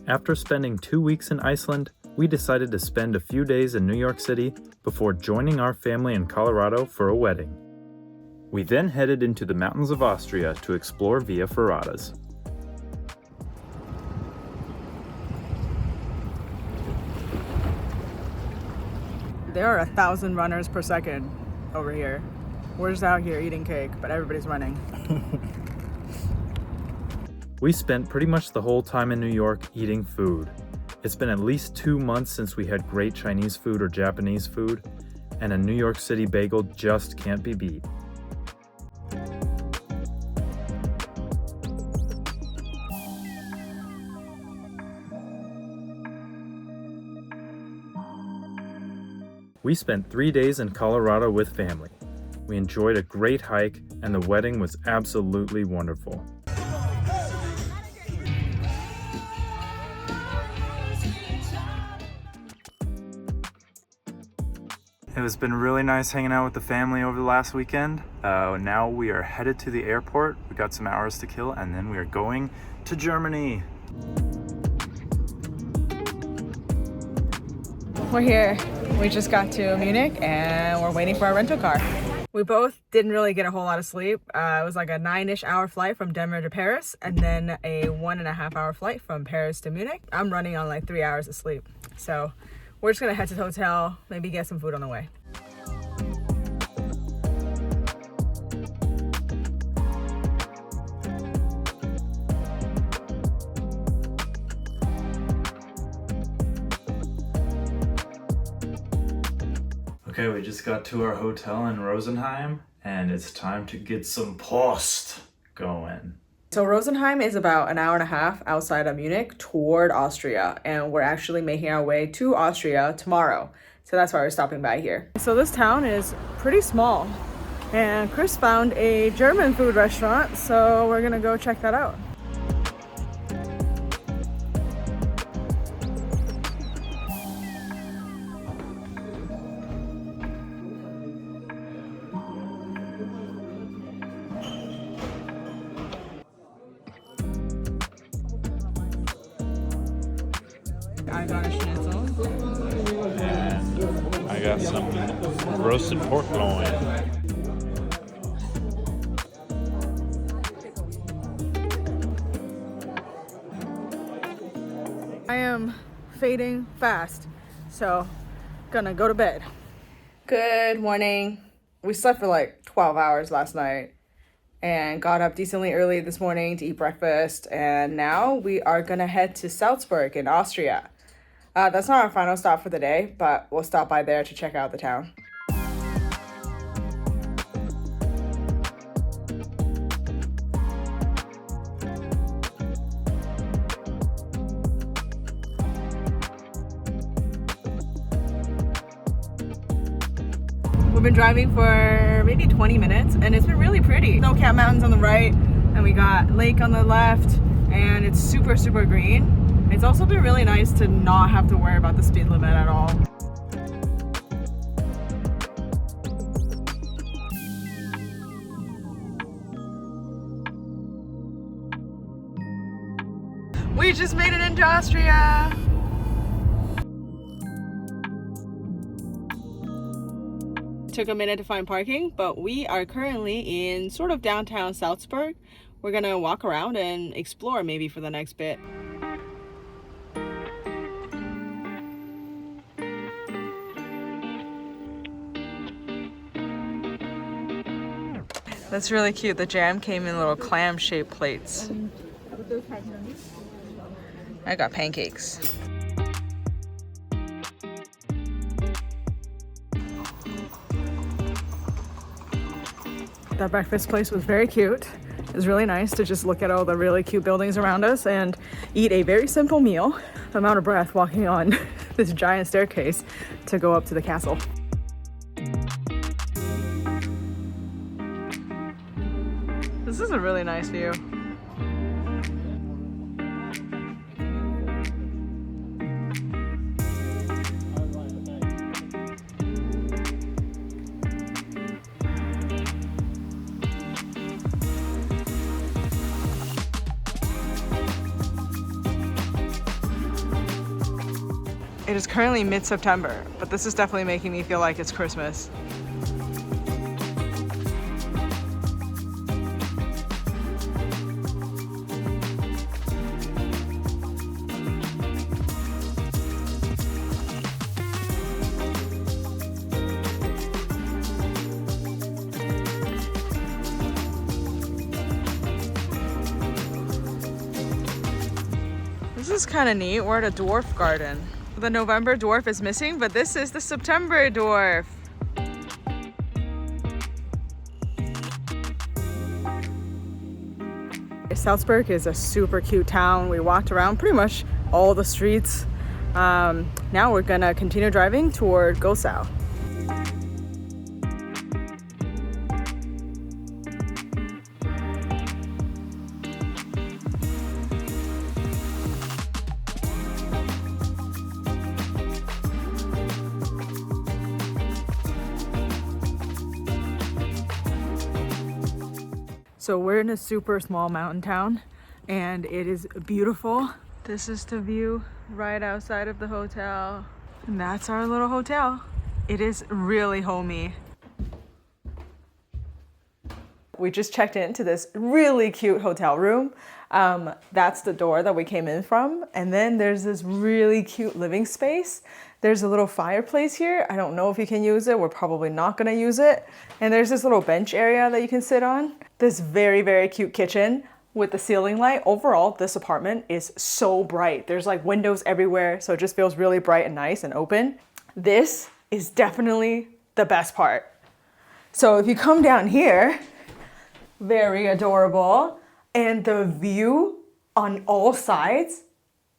After spending 2 weeks in Iceland, we decided to spend a few days in New York City before joining our family in Colorado for a wedding. We then headed into the mountains of Austria to explore via ferratas. There are 1,000 runners per second over here. We're just out here eating cake, but everybody's running. We spent pretty much the whole time in New York eating food. It's been at least 2 months since we had great Chinese food or Japanese food, and a New York City bagel just can't be beat. We spent 3 days in Colorado with family. We enjoyed a great hike, and the wedding was absolutely wonderful. It has been really nice hanging out with the family over the last weekend. Now we are headed to the airport. We got some hours to kill, and then we are going to Germany. We're here. We just got to Munich and we're waiting for our rental car. We both didn't really get a whole lot of sleep. It was like a 9-ish hour flight from Denver to Paris and then a 1.5 hour flight from Paris to Munich. I'm running on like 3 hours of sleep. So we're just gonna head to the hotel, maybe get some food on the way. Okay, we just got to our hotel in Rosenheim, and it's time to get some post going. So Rosenheim is about an hour and a half outside of Munich toward Austria, and we're actually making our way to Austria tomorrow. So that's why we're stopping by here. So this town is pretty small, and Chris found a German food restaurant, so we're gonna go check that out. I got a schnitzel. And I got some roasted pork loin. I am fading fast, so gonna go to bed. Good morning. We slept for like 12 hours last night and got up decently early this morning to eat breakfast, and now we are gonna head to Salzburg in Austria. That's not our final stop for the day, but we'll stop by there to check out the town. We've been driving for maybe 20 minutes and it's been really pretty. Snow-capped mountains on the right and we got lake on the left, and it's super, super green. It's also been really nice to not have to worry about the speed limit at all. We just made it into Austria! Took a minute to find parking, but we are currently in sort of downtown Salzburg. We're gonna walk around and explore maybe for the next bit. That's really cute. The jam came in little clam-shaped plates. I got pancakes. That breakfast place was very cute. It was really nice to just look at all the really cute buildings around us and eat a very simple meal. I'm out of breath walking on this giant staircase to go up to the castle. This is a really nice view. It is currently mid-September, but this is definitely making me feel like it's Christmas. This is kind of neat. We're at a dwarf garden. The November dwarf is missing, but this is the September dwarf. Salzburg is a super cute town. We walked around pretty much all the streets. Now we're gonna continue driving toward Gosau. So we're in a super small mountain town and it is beautiful. This is the view right outside of the hotel. And that's our little hotel. It is really homey. We just checked into this really cute hotel room. That's the door that we came in from. And then there's this really cute living space. There's a little fireplace here. I don't know if you can use it. We're probably not gonna use it. And there's this little bench area that you can sit on. This very, very cute kitchen with the ceiling light. Overall, this apartment is so bright. There's like windows everywhere, so it just feels really bright and nice and open. This is definitely the best part. So if you come down here, very adorable. And the view on all sides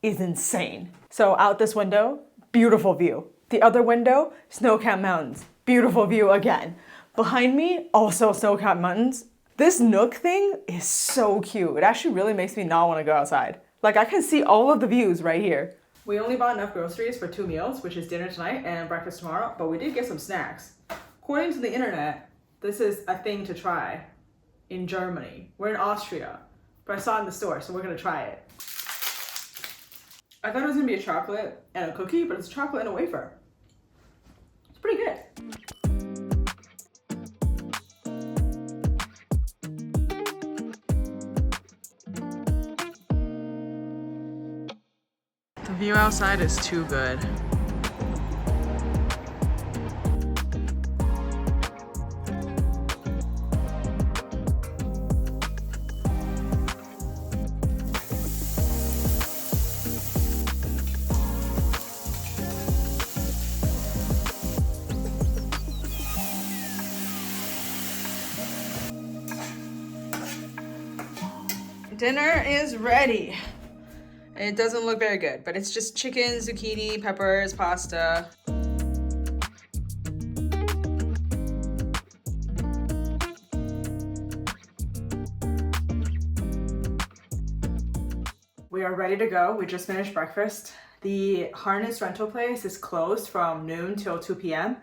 is insane. So out this window, beautiful view. The other window, snow-capped mountains. Beautiful view again. Behind me, also snow-capped mountains. This nook thing is so cute. It actually really makes me not want to go outside. Like I can see all of the views right here. We only bought enough groceries for 2 meals, which is dinner tonight and breakfast tomorrow, but we did get some snacks. According to the internet, this is a thing to try in Germany. We're in Austria, but I saw it in the store, so we're gonna try it. I thought it was gonna be a chocolate and a cookie, but it's chocolate and a wafer. It's pretty good. The view outside is too good. Dinner is ready. It doesn't look very good, but it's just chicken, zucchini, peppers, pasta. We are ready to go. We just finished breakfast. The harness rental place is closed from noon till 2 p.m.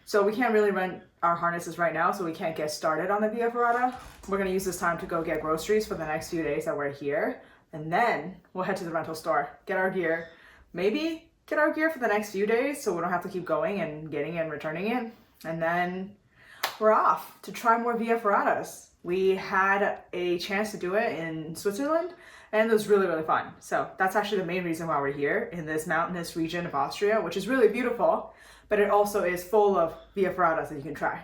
So we can't really rent our harnesses right now, so we can't get started on the Via Ferrata. We're gonna use this time to go get groceries for the next few days that we're here. And then we'll head to the rental store, get our gear, maybe get our gear for the next few days so we don't have to keep going and getting it and returning it. And then we're off to try more Via Ferratas. We had a chance to do it in Switzerland and it was really, really fun. So that's actually the main reason why we're here in this mountainous region of Austria, which is really beautiful, but it also is full of Via Ferratas that you can try.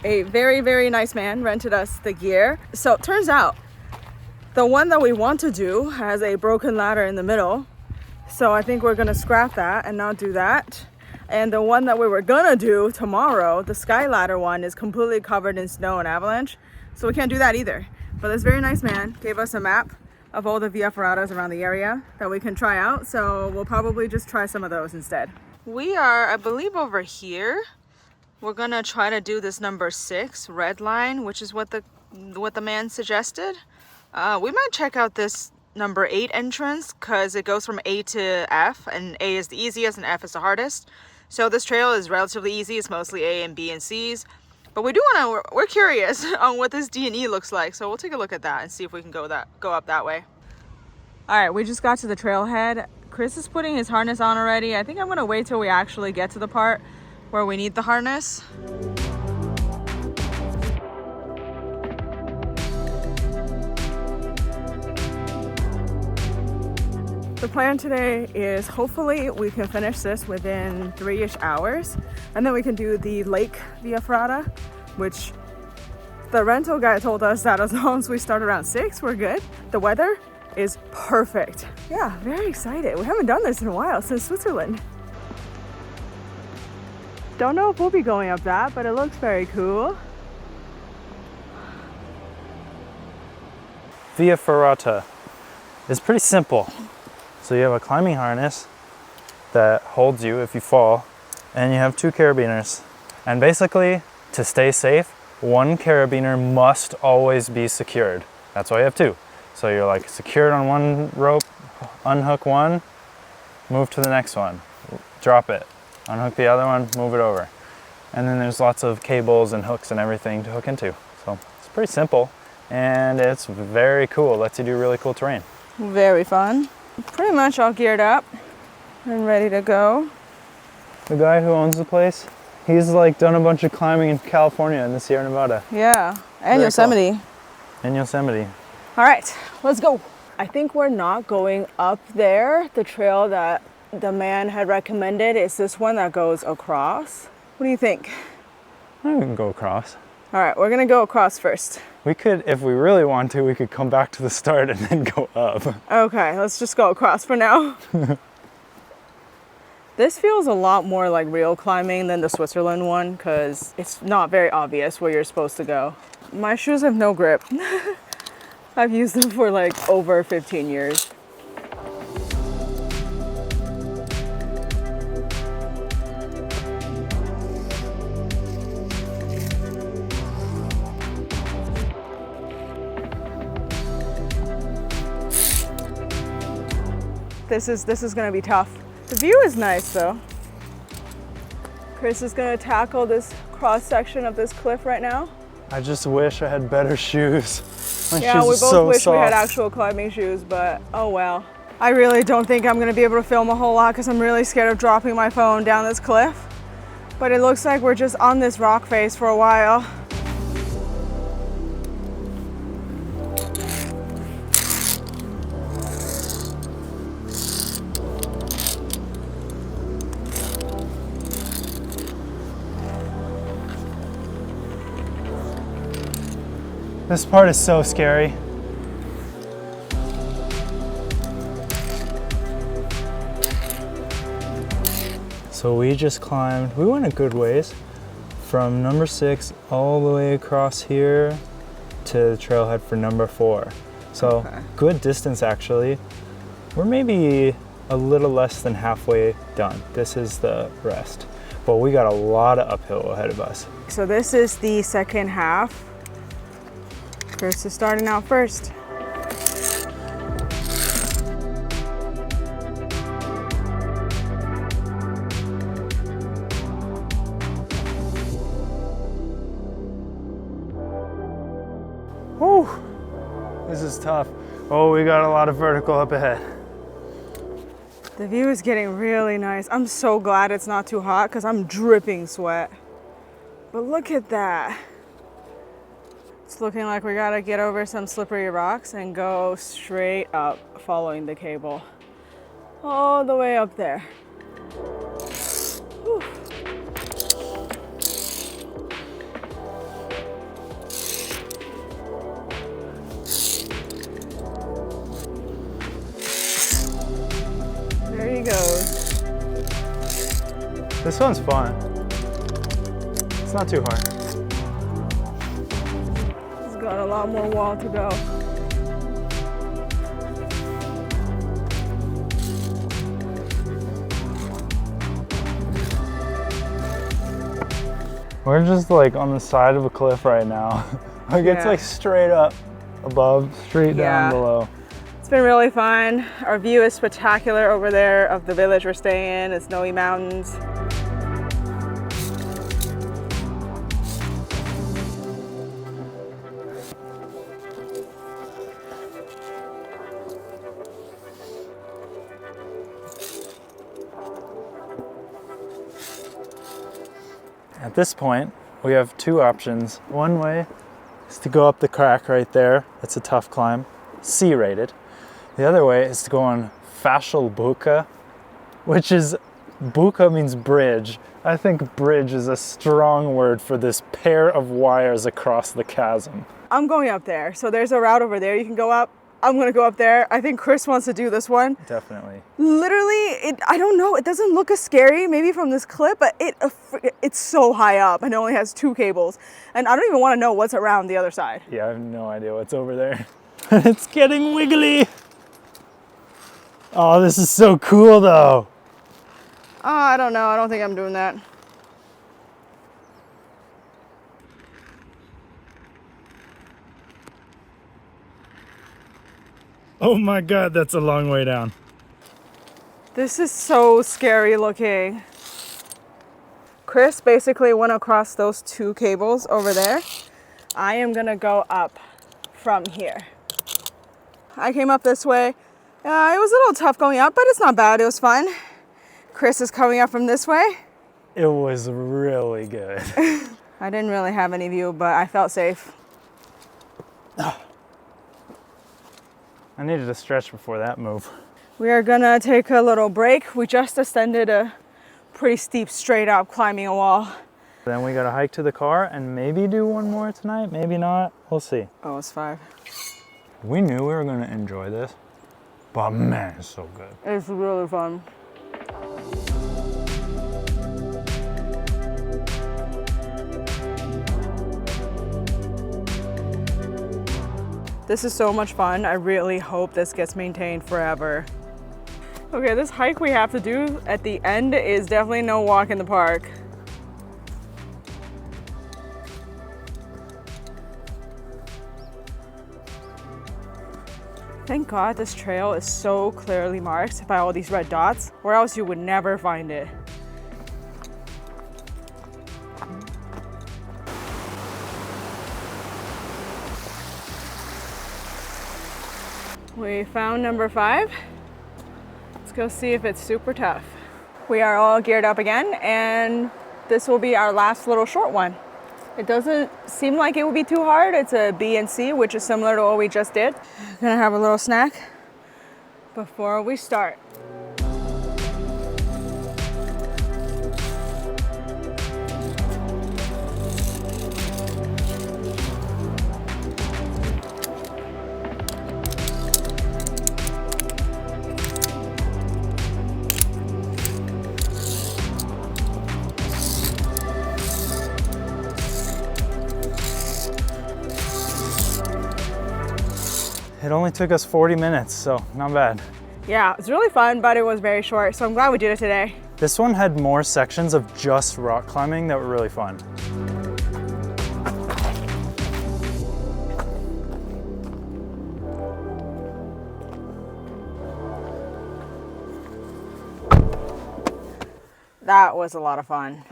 A very, very nice man rented us the gear. So it turns out the one that we want to do has a broken ladder in the middle. So I think we're gonna scrap that and not do that. And the one that we were gonna do tomorrow, the sky ladder one, is completely covered in snow and avalanche. So we can't do that either. But this very nice man gave us a map of all the Via Ferratas around the area that we can try out. So we'll probably just try some of those instead. We are, I believe, over here. We're gonna try to do this number 6 red line, which is what the man suggested. We might check out this number 8 entrance because it goes from A to F, and A is the easiest and F is the hardest. So this trail is relatively easy. It's mostly A and B and C's. But we do want to, we're curious on what this D and E looks like. So we'll take a look at that and see if we can go up that way. All right, we just got to the trailhead. Chris is putting his harness on already. I think I'm gonna wait till we actually get to the part where we need the harness. The plan today is hopefully we can finish this within 3-ish hours, and then we can do the lake via Ferrata, which the rental guy told us that as long as we start around 6, we're good. The weather is perfect. Yeah, very excited. We haven't done this in a while, since Switzerland. Don't know if we'll be going up that, but it looks very cool. Via Ferrata is pretty simple. So you have a climbing harness that holds you if you fall, and you have 2 carabiners. And basically, to stay safe, 1 carabiner must always be secured. That's why you have 2. So you're like secured on one rope, unhook one, move to the next one, drop it, unhook the other one, move it over. And then there's lots of cables and hooks and everything to hook into. So it's pretty simple, and it's very cool. Lets you do really cool terrain. Very fun. Pretty much all geared up and ready to go. The guy who owns the place, he's like done a bunch of climbing in California and the Sierra Nevada. Yeah, and Very Yosemite. Cool. And Yosemite. All right, let's go. I think we're not going up there. The trail that the man had recommended is this one that goes across. What do you think? I can go across. All right, we're gonna go across first. We could, if we really want to, we could come back to the start and then go up. Okay, let's just go across for now. This feels a lot more like real climbing than the Switzerland one because it's not very obvious where you're supposed to go. My shoes have no grip. I've used them for like over 15 years. This is gonna be tough. The view is nice though. Chris is gonna tackle this cross section of this cliff right now. I just wish I had better shoes. My Yeah, shoes we are both so wish we had soft. actual climbing shoes, but oh well. I really don't think I'm gonna be able to film a whole lot because I'm really scared of dropping my phone down this cliff. But it looks like we're just on this rock face for a while. This part is so scary. So we just climbed, we went a good ways from number 6 all the way across here to the trailhead for number 4. So Okay. Good distance actually. We're maybe a little less than halfway done. This is the rest. But we got a lot of uphill ahead of us. So this is the second half. Chris is starting out first. Whew, this is tough. Oh, we got a lot of vertical up ahead. The view is getting really nice. I'm so glad it's not too hot because I'm dripping sweat. But look at that. It's looking like we gotta get over some slippery rocks and go straight up following the cable. All the way up there. Whew. There he goes. This one's fun. It's not too hard. He's got a lot more wall to go. We're just like on the side of a cliff right now. Like it's Yeah. like straight up above, straight Yeah. down below. It's been really fun. Our view is spectacular over there of the village we're staying in. It's snowy mountains. At this point, we have two options. One way is to go up the crack right there. It's a tough climb, C rated. The other way is to go on Fascelbuka, which is, Buka means bridge. I think bridge is a strong word for this pair of wires across the chasm. I'm going up there. So there's a route over there you can go up. I'm gonna go up there. I think Chris wants to do this one. Definitely. Literally, I don't know, it doesn't look as scary maybe from this clip, but it's so high up and it only has 2 cables. And I don't even wanna know what's around the other side. Yeah, I have no idea what's over there. It's getting wiggly. Oh, this is so cool though. Oh, I don't know, I don't think I'm doing that. Oh my God, that's a long way down. This is so scary looking. Chris basically went across those 2 cables over there. I am gonna go up from here. I came up this way. It was a little tough going up, but it's not bad, it was fun. Chris is coming up from this way. It was really good. I didn't really have any view, but I felt safe. I needed to stretch before that move. We are gonna take a little break. We just ascended a pretty steep straight up climbing a wall. Then we gotta hike to the car and maybe do one more tonight, maybe not. We'll see. Oh, it's 5. We knew we were gonna enjoy this, but man, it's so good. It's really fun. This is so much fun. I really hope this gets maintained forever. Okay, this hike we have to do at the end is definitely no walk in the park. Thank God this trail is so clearly marked by all these red dots, or else you would never find it. We found number 5. Let's go see if it's super tough. We are all geared up again, and this will be our last little short one. It doesn't seem like it would be too hard. It's a B and C, which is similar to what we just did. Gonna have a little snack before we start. It only took us 40 minutes, so not bad. Yeah, it's really fun, but it was very short, so I'm glad we did it today. This one had more sections of just rock climbing that were really fun. That was a lot of fun.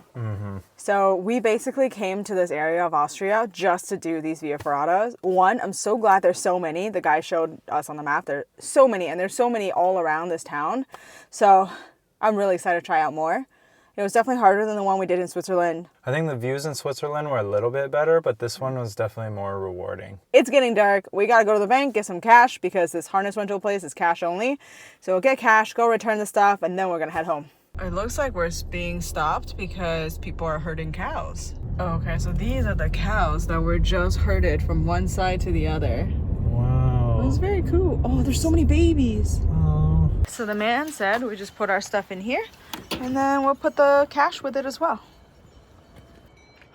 So we basically came to this area of Austria just to do these Via Ferratas. One, I'm so glad there's so many. The guy showed us on the map. There's so many, and there's so many all around this town. So I'm really excited to try out more. It was definitely harder than the one we did in Switzerland. I think the views in Switzerland were a little bit better, but this one was definitely more rewarding. It's getting dark. We gotta go to the bank, get some cash, because this harness rental place is cash only. So we'll get cash, go return the stuff, and then we're gonna head home. It looks like we're being stopped because people are herding cows. Okay, so these are the cows that were just herded from one side to the other. Wow. That's very cool. Oh, there's so many babies. Oh. So the man said we just put our stuff in here and then we'll put the cash with it as well.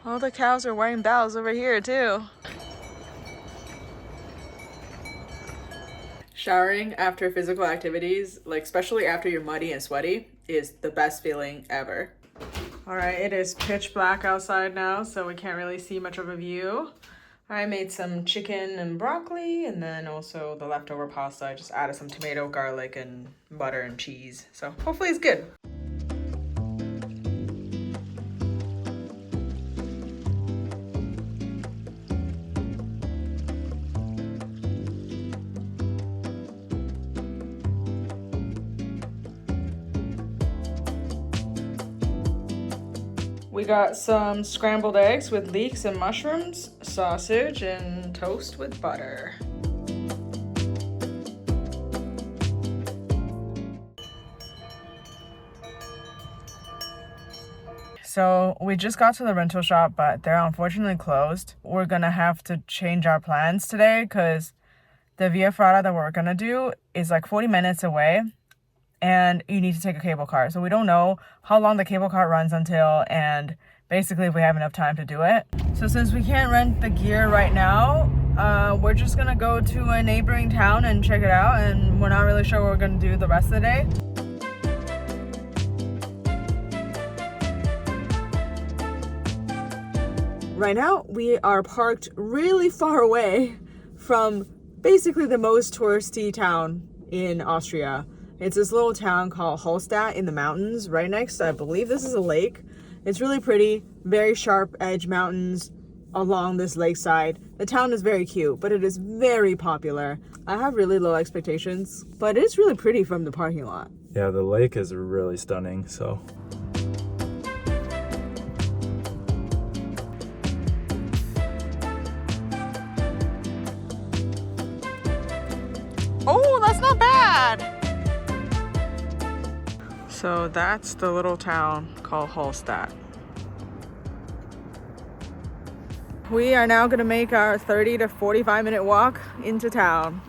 All the cows are wearing bells over here too. Showering after physical activities, like especially after you're muddy and sweaty, is the best feeling ever. All right, it is pitch black outside now, so we can't really see much of a view. I made some chicken and broccoli, and then also the leftover pasta. I just added some tomato, garlic, and butter and cheese. So hopefully it's good. We got some scrambled eggs with leeks and mushrooms, sausage, and toast with butter. So we just got to the rental shop, but they're unfortunately closed. We're gonna have to change our plans today because the Via Ferrata that we're gonna do is like 40 minutes away. And you need to take a cable car. So we don't know how long the cable car runs until, and basically if we have enough time to do it. So since we can't rent the gear right now, we're just gonna go to a neighboring town and check it out, and we're not really sure what we're gonna do the rest of the day. Right now, we are parked really far away from basically the most touristy town in Austria. It's this little town called Hallstatt in the mountains, right next to, I believe this is a lake. It's really pretty, very sharp edge mountains along this lakeside. The town is very cute, but it is very popular. I have really low expectations, but it's really pretty from the parking lot. Yeah, the lake is really stunning, so. Oh, that's not bad! So that's the little town called Hallstatt. We are now gonna make our 30 to 45 minute walk into town.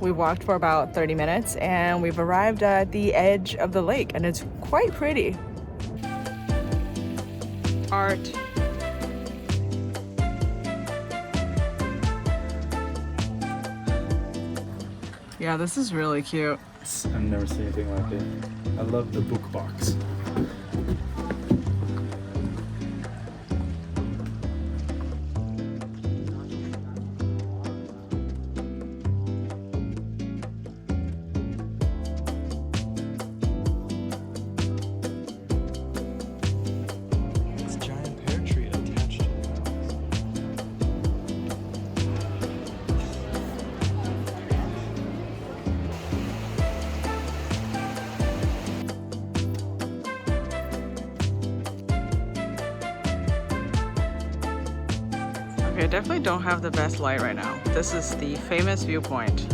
We walked for about 30 minutes and we've arrived at the edge of the lake, and it's quite pretty. Art. Yeah, this is really cute. I've never seen anything like it. I love the book box. Okay, I definitely don't have the best light right now. This is the famous viewpoint.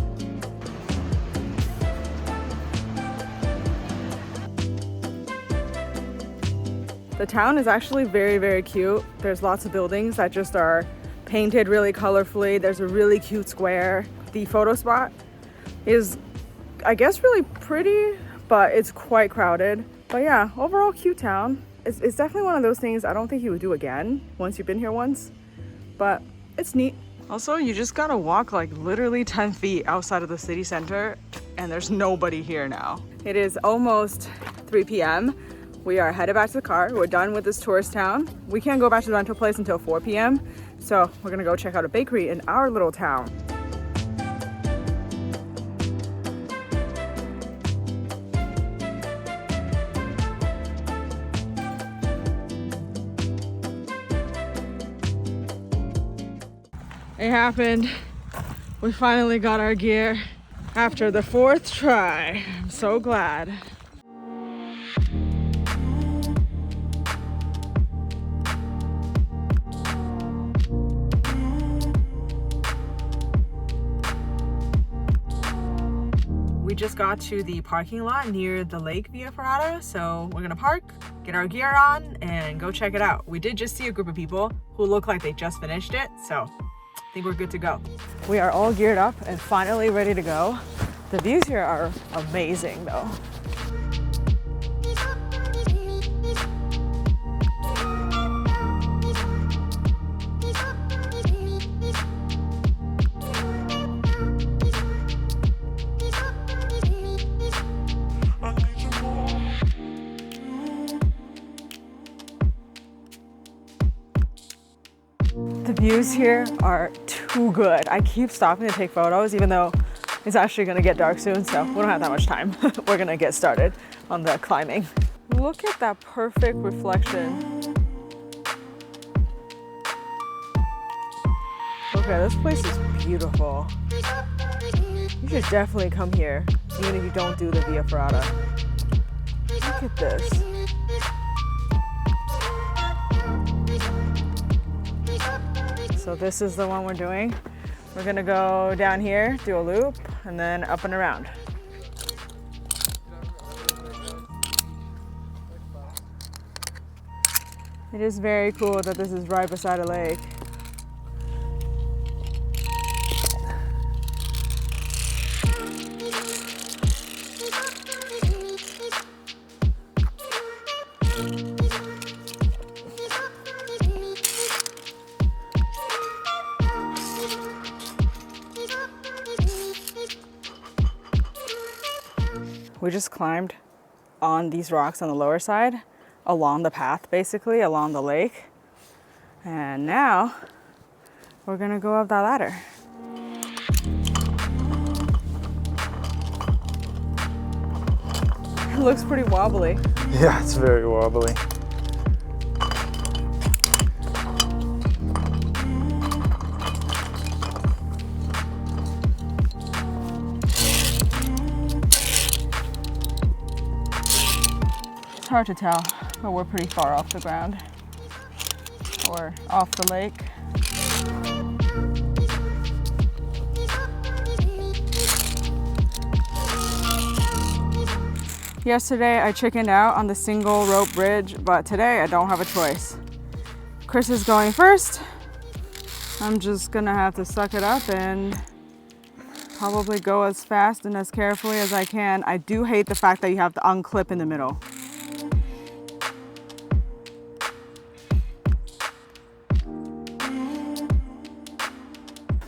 The town is actually very, very cute. There's lots of buildings that just are painted really colorfully. There's a really cute square. The photo spot is, I guess, really pretty, but it's quite crowded. But yeah, overall cute town. It's definitely one of those things I don't think you would do again once you've been here once, but it's neat. Also, you just gotta walk like literally 10 feet outside of the city center, and there's nobody here now. It is almost 3 p.m. We are headed back to the car. We're done with this tourist town. We can't go back to the rental place until 4 p.m. So we're gonna go check out a bakery in our little town. It happened. We finally got our gear after the 4th try. I'm so glad. We We just got to the parking lot near the lake via Ferrata, so we're gonna park, get our gear on, and go check it out. We did just see a group of people who look like they just finished it, so I think we're good to go. We are all geared up and finally ready to go. The views here are amazing though. The views here are too good. I keep stopping to take photos even though it's actually gonna get dark soon, so we don't have that much time. We're gonna get started on the climbing. Look at that perfect reflection. Okay, this place is beautiful. You should definitely come here, even if you don't do the Via Ferrata. Look at this. So this is the one we're doing. We're gonna go down here, do a loop, and then up and around. It is very cool that this is right beside a lake. We just climbed on these rocks on the lower side, along the path basically, along the lake. And now we're gonna go up that ladder. It looks pretty wobbly. Yeah, it's very wobbly. It's hard to tell, but we're pretty far off the ground or off the lake. Yesterday I chickened out on the single rope bridge, but today I don't have a choice. Chris is going first. I'm just gonna have to suck it up and probably go as fast and as carefully as I can. I do hate the fact that you have to unclip in the middle.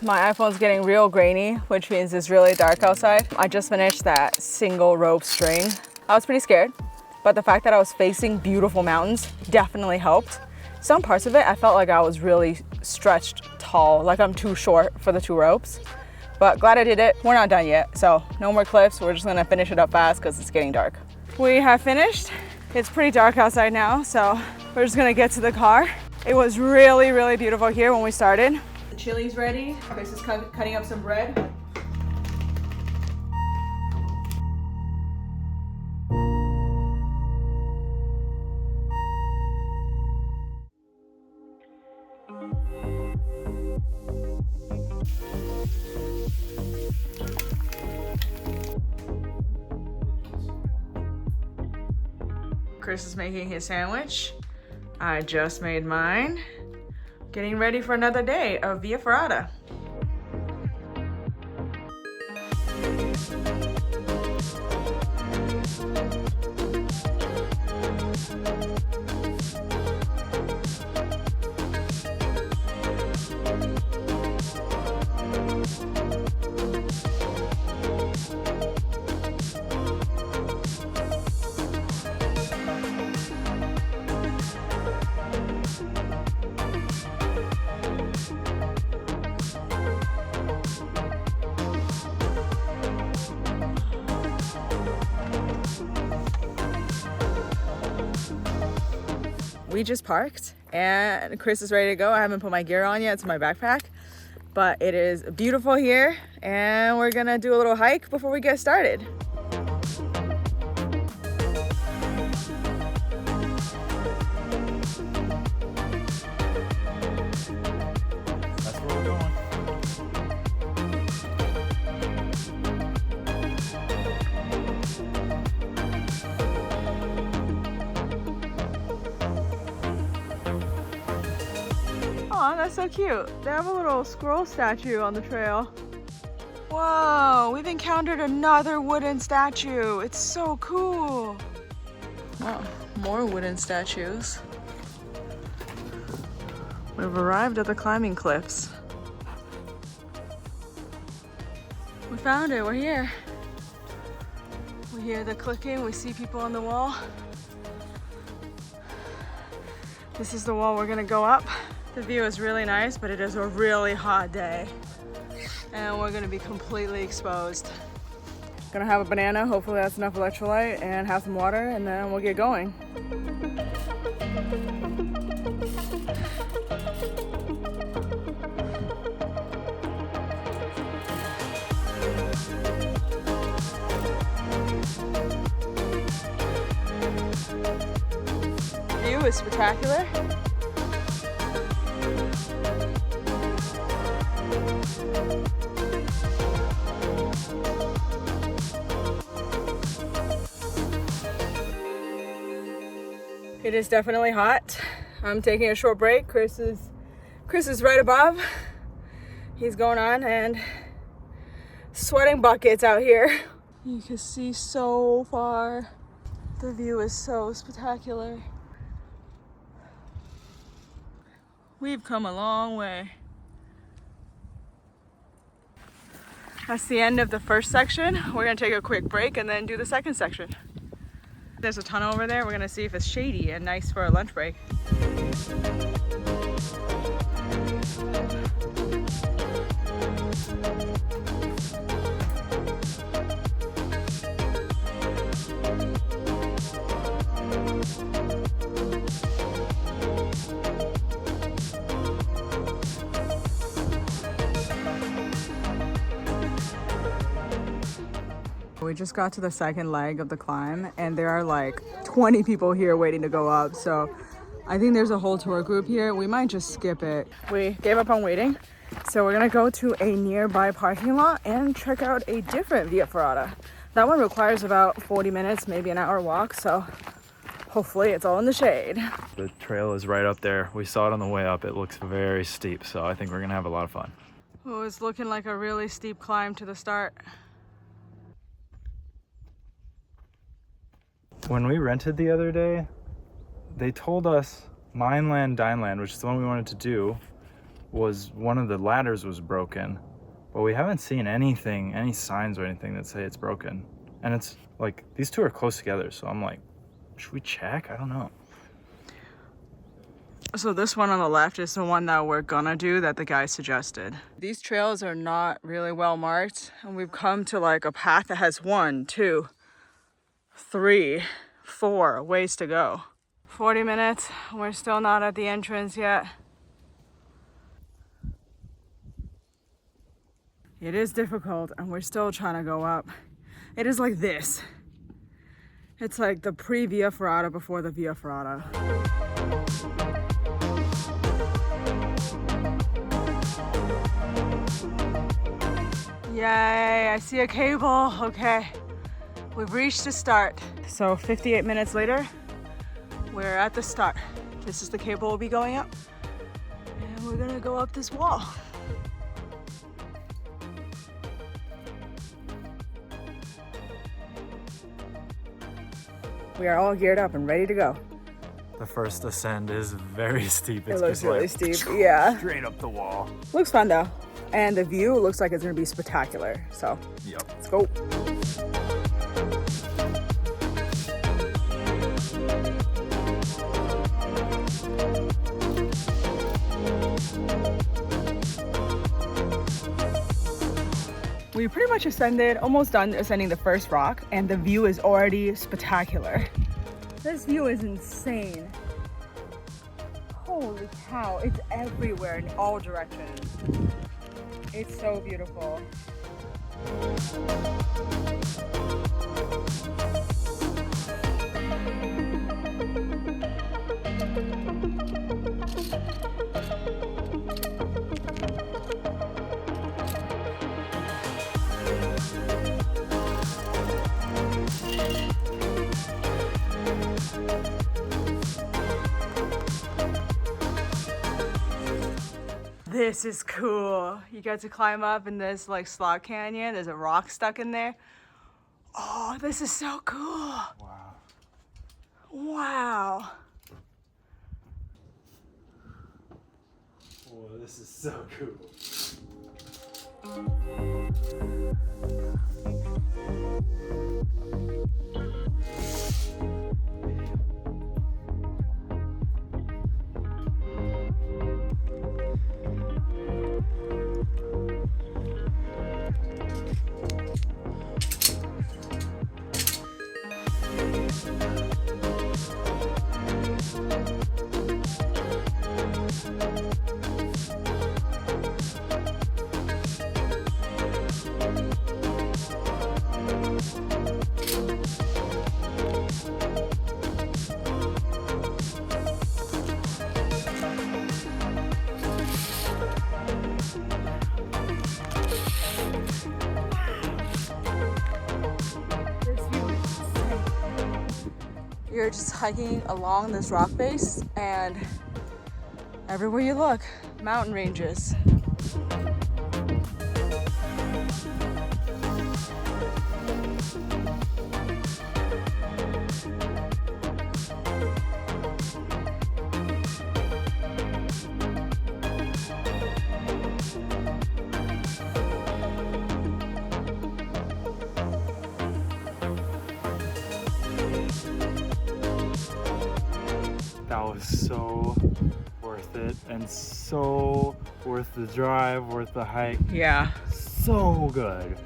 My iPhone's getting real grainy, which means it's really dark outside. I just finished that single rope string. I was pretty scared, but the fact that I was facing beautiful mountains definitely helped. Some parts of it, I felt like I was really stretched tall, like I'm too short for the two ropes. But glad I did it. We're not done yet, so no more clips. We're just gonna finish it up fast because it's getting dark. We have finished. It's pretty dark outside now, so we're just gonna get to the car. It was really, really beautiful here when we started. The chili's ready. Chris is cutting up some bread. Chris is making his sandwich. I just made mine. Getting ready for another day of Via Ferrata. We just parked and Chris is ready to go. I haven't put my gear on yet, it's my backpack, but it is beautiful here and we're gonna do a little hike before we get started. That's where we're going. that's so cute. They have a little squirrel statue on the trail. Whoa, we've encountered another wooden statue. It's so cool. Wow, more wooden statues. We've arrived at the climbing cliffs. We found it, we're here. We hear the clicking, we see people on the wall. This is the wall we're gonna go up. The view is really nice, but it is a really hot day. And we're gonna be completely exposed. Gonna have a banana, hopefully that's enough electrolyte, and have some water, and then we'll get going. View is spectacular. It is definitely hot. I'm taking a short break. Chris is right above. He's going on and sweating buckets out here. You can see so far. The view is so spectacular. We've come a long way. That's the end of the first section. We're gonna take a quick break and then do the second section. There's a tunnel over there. We're gonna see if it's shady and nice for a lunch break. We just got to the second leg of the climb and there are like 20 people here waiting to go up. So I think there's a whole tour group here. We might just skip it. We gave up on waiting. So we're gonna go to a nearby parking lot and check out a different Via Ferrata. That one requires about 40 minutes, maybe an hour walk. So hopefully it's all in the shade. The trail is right up there. We saw it on the way up. It looks very steep. So I think we're gonna have a lot of fun. Oh, it's looking like a really steep climb to the start. When we rented the other day, they told us Mainland Dineland, which is the one we wanted to do, was one of the ladders was broken. But we haven't seen anything, any signs or anything that say it's broken. And it's like, these two are close together. So I'm like, should we check? I don't know. So this one on the left is the one that we're gonna do that the guy suggested. These trails are not really well marked. And we've come to like a path that has 1, 2, 3, 4 ways to go. 40 minutes, we're still not at the entrance yet. It is difficult and we're still trying to go up. It is like this. It's like the pre-Via Ferrata before the Via Ferrata. Yay, I see a cable, okay. We've reached the start. So 58 minutes later, we're at the start. This is the cable we'll be going up. And we're gonna go up this wall. We are all geared up and ready to go. The first ascent is very steep. It looks really steep, yeah. Straight up the wall. Looks fun though. And the view looks like it's gonna be spectacular. So Yep. let's go. We pretty much ascended, almost done ascending the first rock, and the view is already spectacular. This view is insane. Holy cow, it's everywhere in all directions. It's so beautiful. this is cool. You get to climb up in this like slot canyon. There's a rock stuck in there. Oh, this is so cool. Wow. Wow. Oh, this is so cool. You're just hiking along this rock face, and everywhere you look, mountain ranges. That was so worth it and so worth the drive, worth the hike. Yeah. So good.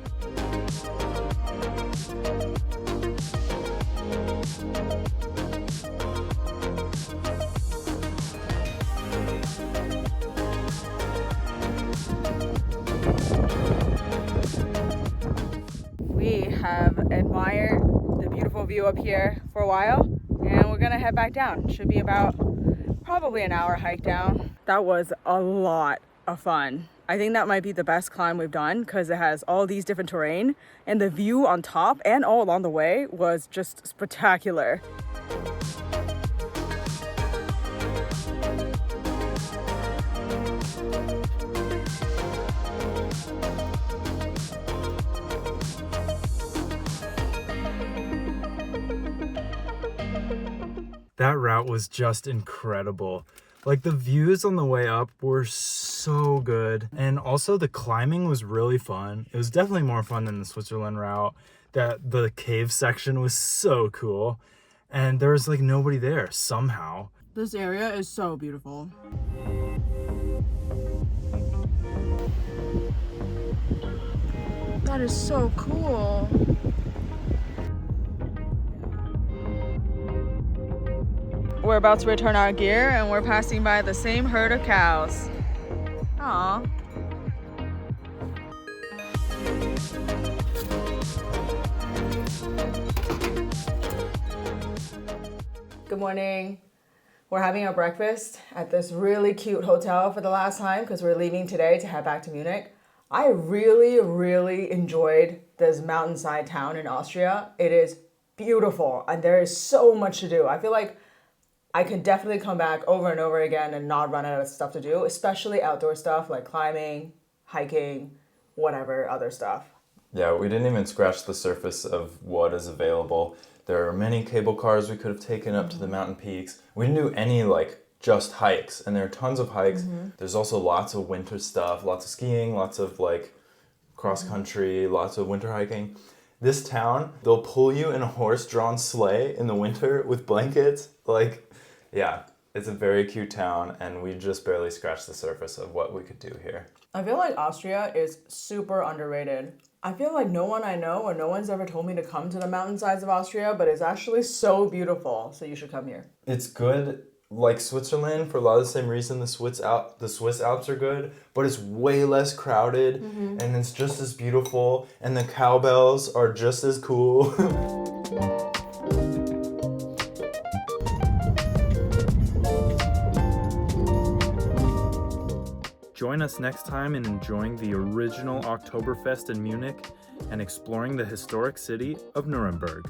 We have admired the beautiful view up here for a while, and we're gonna head back down. Should be about probably an hour hike down. That was a lot of fun. I think that might be the best climb we've done because it has all these different terrain, and the view on top and all along the way was just spectacular. That route was just incredible. Like, the views on the way up were so good. And also the climbing was really fun. It was definitely more fun than the Switzerland route. The cave section was so cool. And there was like nobody there somehow. This area is so beautiful. That is so cool. We're about to return our gear, and we're passing by the same herd of cows. Aww. Good morning. We're having our breakfast at this really cute hotel for the last time because we're leaving today to head back to Munich. I really enjoyed this mountainside town in Austria. It is beautiful and there is so much to do. I feel like I can definitely come back over and over again and not run out of stuff to do, especially outdoor stuff like climbing, hiking, whatever other stuff. Yeah, we didn't even scratch the surface of what is available. There are many cable cars we could have taken up to the mountain peaks. We didn't do any just hikes, and there are tons of hikes. There's also lots of winter stuff, lots of skiing, lots of cross country, lots of winter hiking. This town, they'll pull you in a horse-drawn sleigh in the winter with blankets. Yeah, it's a very cute town, and we just barely scratched the surface of what we could do here. I feel like Austria is super underrated. I feel like no one I know or no one's ever told me to come to the mountainsides of Austria, but it's actually so beautiful, so you should come here. It's good, like Switzerland, for a lot of the same reason the Swiss Alps are good, but it's way less crowded, and it's just as beautiful, and the cowbells are just as cool. Join us next time in enjoying the original Oktoberfest in Munich and exploring the historic city of Nuremberg.